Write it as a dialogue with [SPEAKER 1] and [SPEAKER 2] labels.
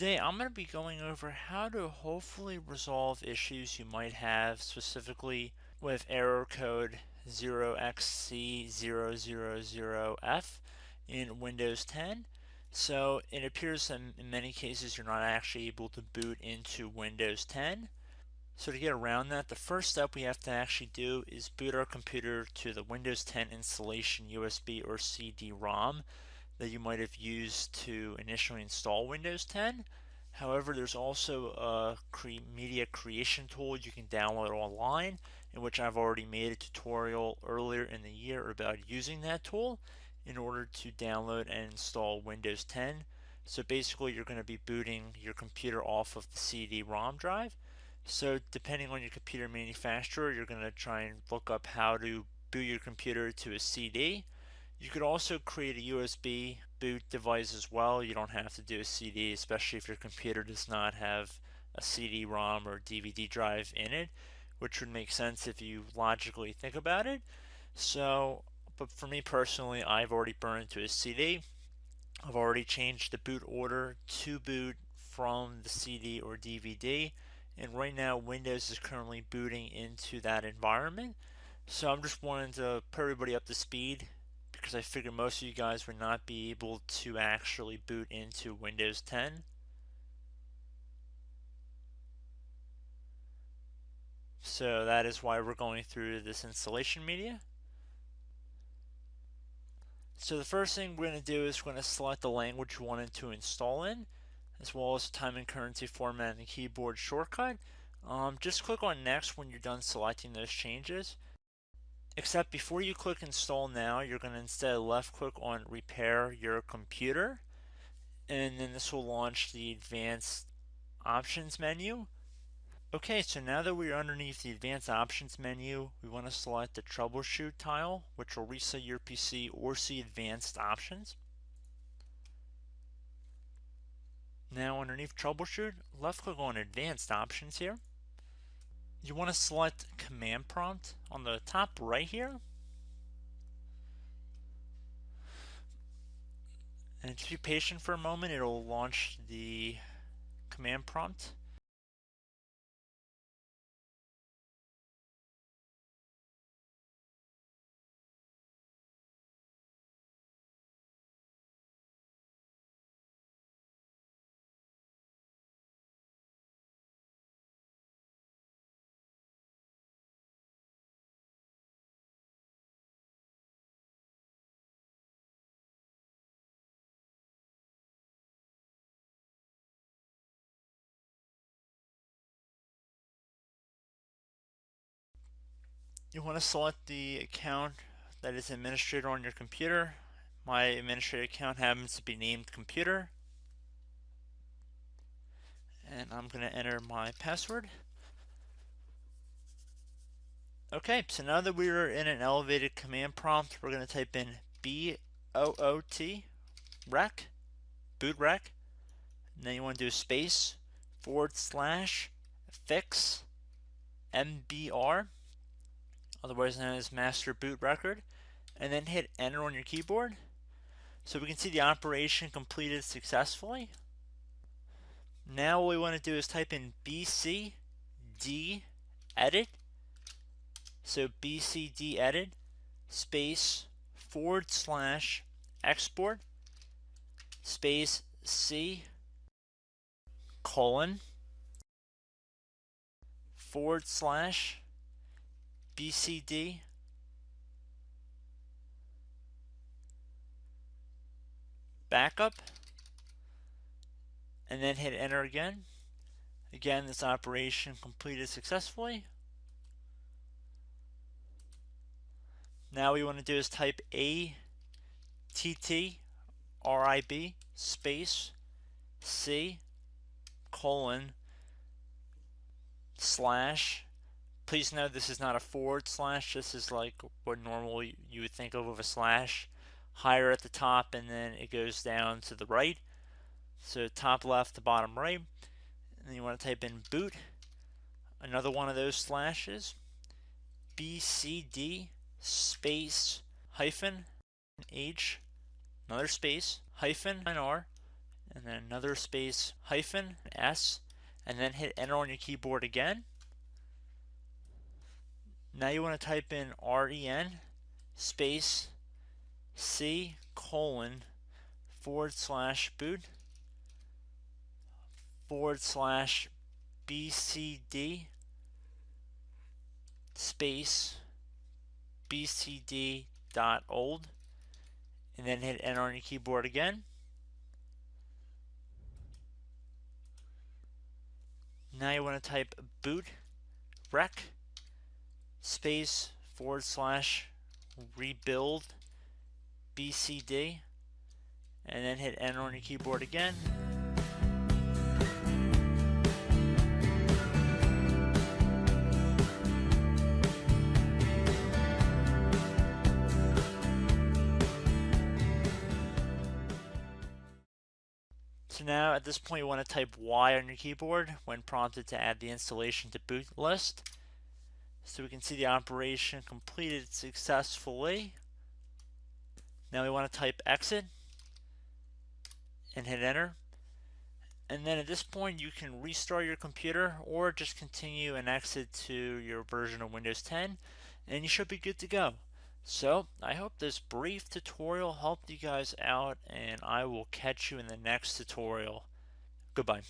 [SPEAKER 1] Today I'm going to be going over how to hopefully resolve issues you might have specifically with error code 0xc0000f in Windows 10. So it appears that in many cases you're not actually able to boot into Windows 10. So to get around that, the first step we have to actually do is boot our computer to the Windows 10 installation USB or CD-ROM that you might have used to initially install Windows 10. However, there's also a media creation tool you can download online, in which I've already made a tutorial earlier in the year about using that tool in order to download and install Windows 10. So basically you're going to be booting your computer off of the CD-ROM drive. So depending on your computer manufacturer, you're going to try and look up how to boot your computer to a CD. You could also create a USB boot device as well. You don't have to do a CD, especially if your computer does not have a CD-ROM or DVD drive in it, which would make sense if you logically think about it. So, but for me personally, I've already burned to a CD. I've already changed the boot order to boot from the CD or DVD, and right now Windows is currently booting into that environment. So I'm just wanting to put everybody up to speed because I figure most of you guys would not be able to actually boot into Windows 10. So that is why we're going through this installation media. So the first thing we're going to do is we're going to select the language we wanted to install in, as well as time and currency format and keyboard shortcut. Just click on next when you're done selecting those changes. Except before you click install now, you're going to instead left click on repair your computer, and then this will launch the advanced options menu. Okay, so now that we're underneath the advanced options menu, we want to select the troubleshoot tile, which will reset your PC or see advanced options. Now underneath troubleshoot, left click on advanced options here. You want to select command prompt on the top right here. And just be patient for a moment, it'll launch the command prompt. You want to select the account that is administrator on your computer. My administrator account happens to be named computer. And I'm going to enter my password. Okay, so now that we're in an elevated command prompt, we're going to type in boot rec, boot rec, and then you want to do space / fix mbr, otherwise known as master boot record, and then hit enter on your keyboard. So we can see the operation completed successfully. Now what we want to do is type in bcd edit. So bcd edit space / export space c colon / bcd backup, and then hit enter again. Again, this operation completed successfully. Now we want to do is type ATTRIB space C colon slash. Please note this is not a /. This is like what normally you would think of a slash. Higher at the top and then it goes down to the right. So top left to bottom right. And then you want to type in boot. Another one of those slashes. BCD space hyphen H, another space, hyphen R, and then another space hyphen S, and then hit enter on your keyboard again. Now you want to type in REN space C colon /boot /BCD space BCD.old, and then hit enter on your keyboard again. Now you want to type boot rec space /rebuild BCD, and then hit enter on your keyboard again. So now at this point you want to type Y on your keyboard when prompted to add the installation to boot list. So we can see the operation completed successfully. Now we want to type exit and hit enter. And then at this point you can restart your computer or just continue and exit to your version of Windows 10 and you should be good to go. So I hope this brief tutorial helped you guys out, and I will catch you in the next tutorial. Goodbye.